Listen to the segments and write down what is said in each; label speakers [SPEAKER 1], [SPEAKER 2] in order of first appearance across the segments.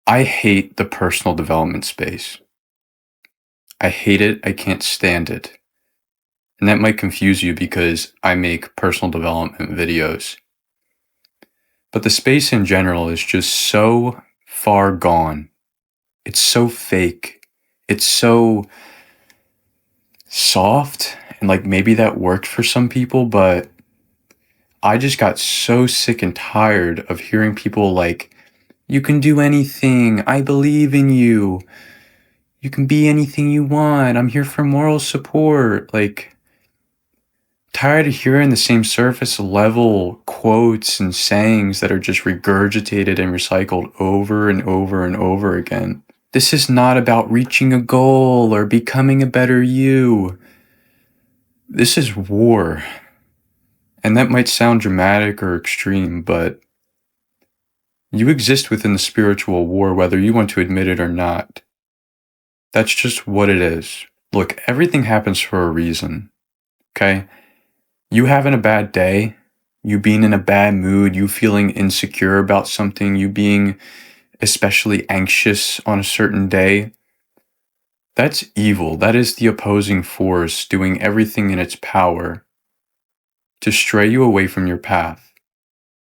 [SPEAKER 1] I hate the personal development space. I hate it. I can't stand it. And that might confuse you because I make personal development videos. But the space in general is just so far gone. It's so fake. It's so soft. And like maybe that worked for some people, but I just got so sick and tired of hearing people like, you can do anything. I believe in you. You can be anything you want. I'm here for moral support. Like, tired of hearing the same surface level quotes and sayings that are just regurgitated and recycled over and over and over again. This is not about reaching a goal or becoming a better you. This is war. And that might sound dramatic or extreme, but you exist within the spiritual war, whether you want to admit it or not. That's just what it is. Look, everything happens for a reason, okay? You having a bad day, you being in a bad mood, you feeling insecure about something, you being especially anxious on a certain day, that's evil. That is the opposing force doing everything in its power to stray you away from your path,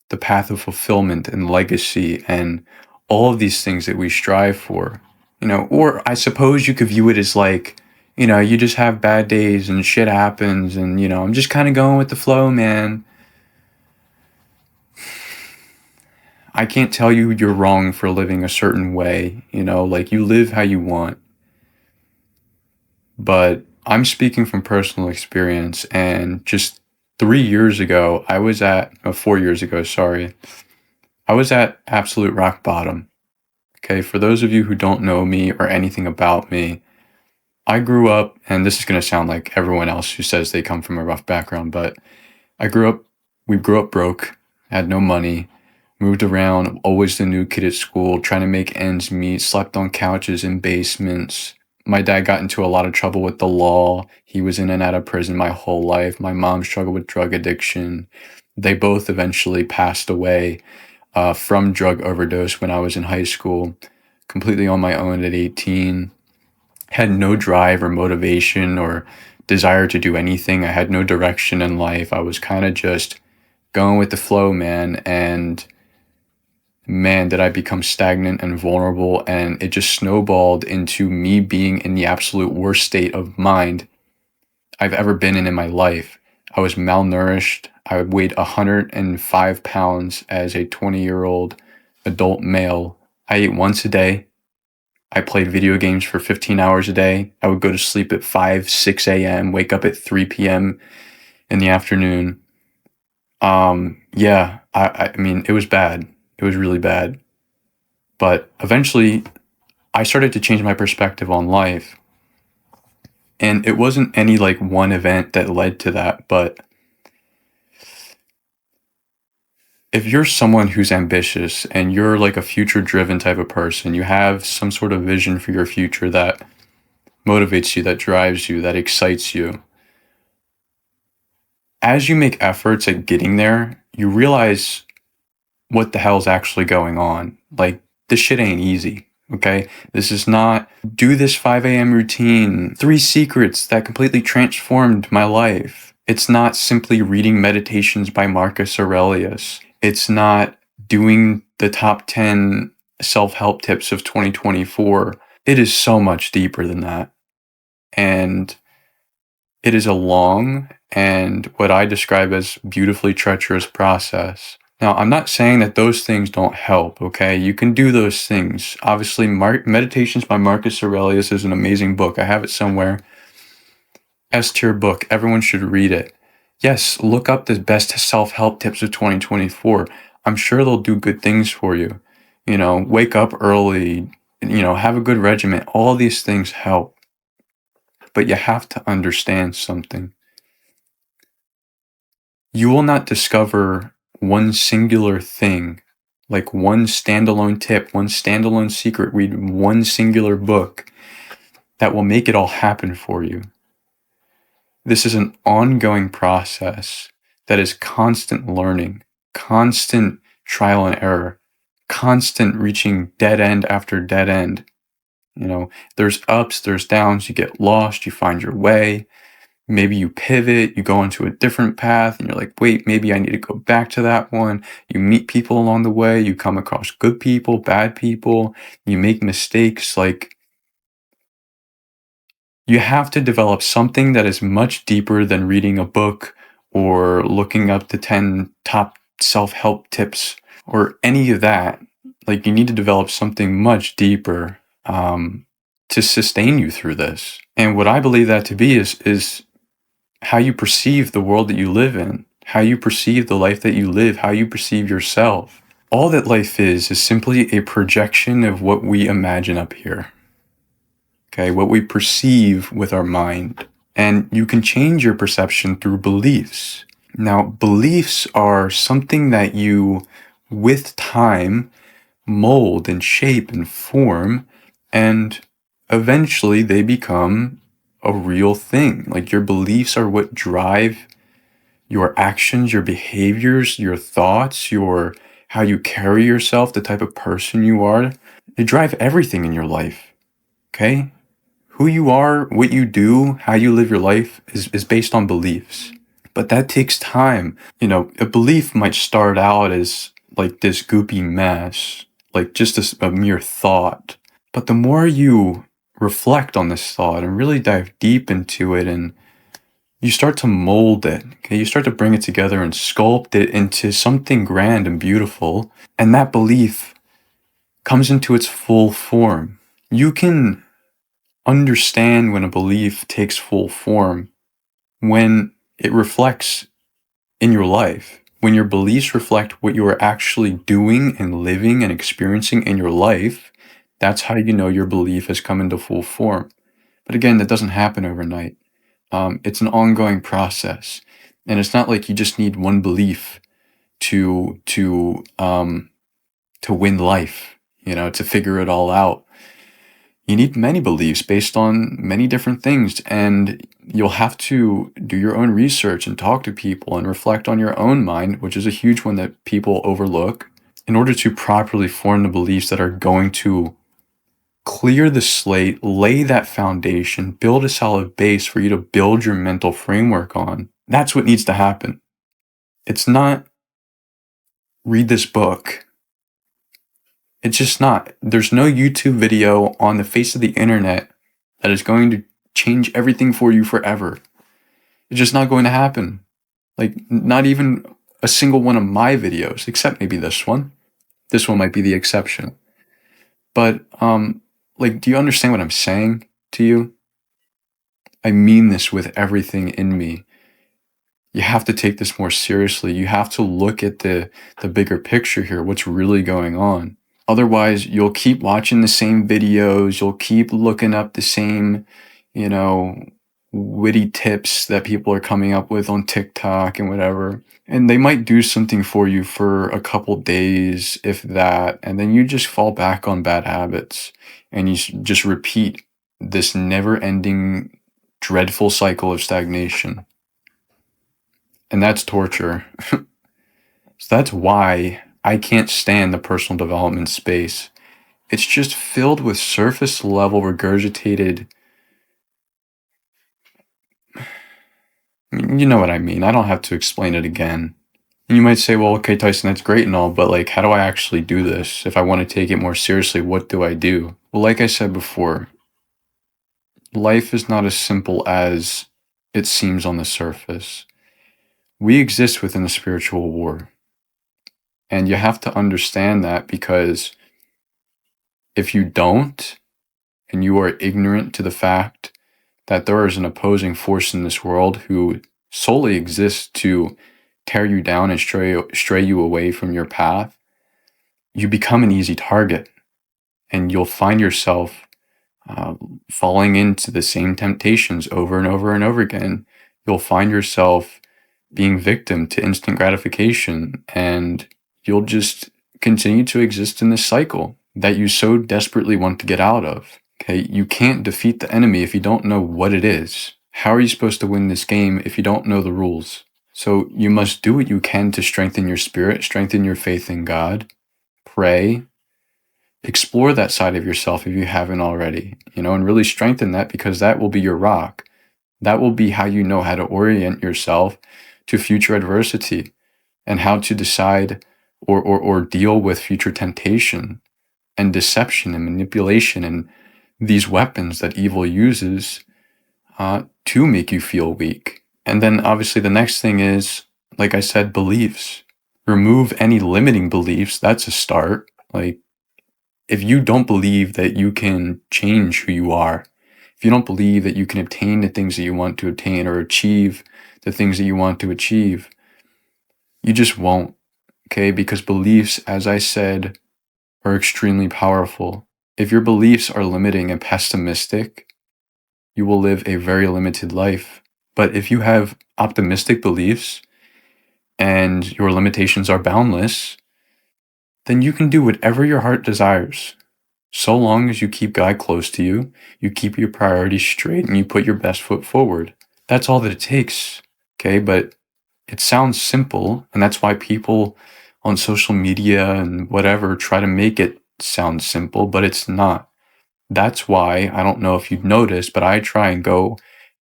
[SPEAKER 1] the path of fulfillment and legacy and all of these things that we strive for. Or I suppose you could view it as like, you just have bad days and shit happens and, I'm just kind of going with the flow, man. I can't tell you you're wrong for living a certain way, like you live how you want. But I'm speaking from personal experience, and just 3 years ago, 4 years ago, sorry, I was at absolute rock bottom. Okay, for those of you who don't know me or anything about me, I grew up, and this is going to sound like everyone else who says they come from a rough background, but we grew up broke, had no money, moved around, always the new kid at school, trying to make ends meet, slept on couches in basements. My dad got into a lot of trouble with the law. He was in and out of prison my whole life. My mom struggled with drug addiction. They both eventually passed away from drug overdose when I was in high school, completely on my own at 18. Had no drive or motivation or desire to do anything. I had no direction in life. I was kind of just going with the flow, man. And man, did I become stagnant and vulnerable. And it just snowballed into me being in the absolute worst state of mind I've ever been in my life. I was malnourished. I weighed 105 pounds as a 20-year-old adult male. I ate once a day. I played video games for 15 hours a day. I would go to sleep at 5, 6 a.m., wake up at 3 p.m. in the afternoon. Yeah, I mean, it was bad. It was really bad. But eventually, I started to change my perspective on life. And it wasn't any like one event that led to that, but if you're someone who's ambitious and you're like a future driven type of person, you have some sort of vision for your future that motivates you, that drives you, that excites you. As you make efforts at getting there, you realize what the hell's actually going on. Like, this shit ain't easy, okay? This is not do this 5 a.m. routine, 3 secrets that completely transformed my life. It's not simply reading Meditations by Marcus Aurelius. It's not doing the top 10 self-help tips of 2024. It is so much deeper than that. And it is a long and what I describe as beautifully treacherous process. Now, I'm not saying that those things don't help, okay? You can do those things. Obviously, Meditations by Marcus Aurelius is an amazing book. I have it somewhere. S-tier book. Everyone should read it. Yes, look up the best self-help tips of 2024. I'm sure they'll do good things for you. Wake up early, have a good regimen. All these things help. But you have to understand something. You will not discover one singular thing, like one standalone tip, one standalone secret, read one singular book that will make it all happen for you. This is an ongoing process that is constant learning, constant trial and error, constant reaching dead end after dead end. There's ups, there's downs, you get lost, you find your way. Maybe you pivot, you go into a different path, and you're like, wait, maybe I need to go back to that one. You meet people along the way, you come across good people, bad people, you make mistakes. Like, you have to develop something that is much deeper than reading a book or looking up the 10 top self-help tips or any of that. Like, you need to develop something much deeper to sustain you through this. And what I believe that to be is how you perceive the world that you live in, how you perceive the life that you live, how you perceive yourself. All that life is simply a projection of what we imagine up here. Okay, what we perceive with our mind. And you can change your perception through beliefs. Now, beliefs are something that you, with time, mold and shape and form, and eventually they become a real thing. Like, your beliefs are what drive your actions, your behaviors, your thoughts, how you carry yourself, the type of person you are. They drive everything in your life. Okay? Who you are, what you do, how you live your life is based on beliefs. But that takes time. A belief might start out as like this goopy mess, like just a mere thought. But the more you reflect on this thought and really dive deep into it, and you start to mold it, okay? You start to bring it together and sculpt it into something grand and beautiful. And that belief comes into its full form. You can understand when a belief takes full form when it reflects in your life. When your beliefs reflect what you are actually doing and living and experiencing in your life, that's how you know your belief has come into full form. But again, that doesn't happen overnight. It's an ongoing process, and it's not like you just need one belief to win life, to figure it all out. You need many beliefs based on many different things, and you'll have to do your own research and talk to people and reflect on your own mind, which is a huge one that people overlook, in order to properly form the beliefs that are going to clear the slate, lay that foundation, build a solid base for you to build your mental framework on. That's what needs to happen. It's not read this book. It's just not. There's no YouTube video on the face of the internet that is going to change everything for you forever. It's just not going to happen. Like, not even a single one of my videos, except maybe this one. This one might be the exception. But, do you understand what I'm saying to you? I mean this with everything in me. You have to take this more seriously. You have to look at the bigger picture here, what's really going on. Otherwise, you'll keep watching the same videos, you'll keep looking up the same, witty tips that people are coming up with on TikTok and whatever. And they might do something for you for a couple days, if that, and then you just fall back on bad habits and you just repeat this never-ending, dreadful cycle of stagnation. And that's torture. So that's why I can't stand the personal development space. It's just filled with surface level regurgitated. You know what I mean. I don't have to explain it again. And you might say, well, okay, Tyson, that's great and all, but how do I actually do this? If I want to take it more seriously, what do I do? Well, like I said before, life is not as simple as it seems on the surface. We exist within a spiritual war. And you have to understand that, because if you don't, and you are ignorant to the fact that there is an opposing force in this world who solely exists to tear you down and stray you away from your path, you become an easy target, and you'll find yourself falling into the same temptations over and over and over again. You'll find yourself being victim to instant gratification, and you'll just continue to exist in this cycle that you so desperately want to get out of. Okay, you can't defeat the enemy if you don't know what it is. How are you supposed to win this game if you don't know the rules? So you must do what you can to strengthen your spirit, strengthen your faith in God, pray, explore that side of yourself if you haven't already, and really strengthen that, because that will be your rock. That will be how you know how to orient yourself to future adversity and how to decide or deal with future temptation and deception and manipulation and these weapons that evil uses to make you feel weak. And then obviously the next thing is, like I said, beliefs. Remove any limiting beliefs. That's a start. Like, if you don't believe that you can change who you are, if you don't believe that you can obtain the things that you want to obtain or achieve the things that you want to achieve, you just won't, okay? Because beliefs, as I said, are extremely powerful. If your beliefs are limiting and pessimistic, you will live a very limited life. But if you have optimistic beliefs and your limitations are boundless, then you can do whatever your heart desires. So long as you keep God close to you, you keep your priorities straight, and you put your best foot forward. That's all that it takes, okay? But it sounds simple, and that's why people on social media and whatever try to make it sound simple, but it's not. That's why, I don't know if you've noticed, but I try and go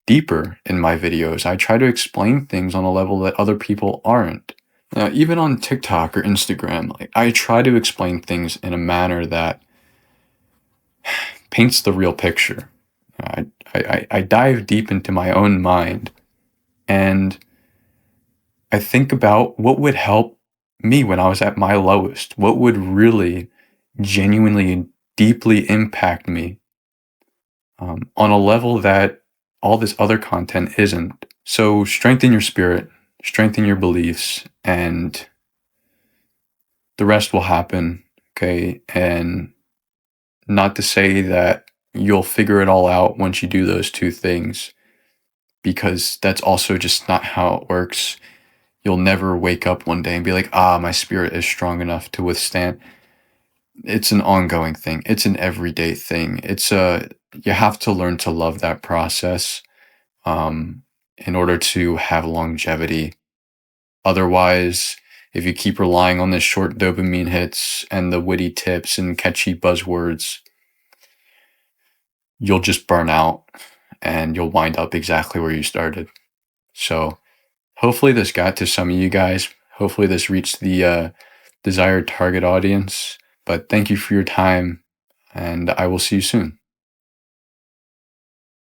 [SPEAKER 1] deeper in my videos. I try to explain things on a level that other people aren't. Now, even on TikTok or Instagram, like, I try to explain things in a manner that paints the real picture. I dive deep into my own mind, and I think about what would help me when I was at my lowest, what would really genuinely deeply impact me on a level that all this other content isn't. So strengthen your spirit, strengthen your beliefs, and the rest will happen, okay? And not to say that you'll figure it all out once you do those two things, because that's also just not how it works. You'll never wake up one day and be like, my spirit is strong enough to withstand. It's an ongoing thing. It's an everyday thing. You have to learn to love that process in order to have longevity. Otherwise, if you keep relying on the short dopamine hits and the witty tips and catchy buzzwords, you'll just burn out and you'll wind up exactly where you started. So hopefully this got to some of you guys. Hopefully this reached the desired target audience. But thank you for your time, and I will see you soon.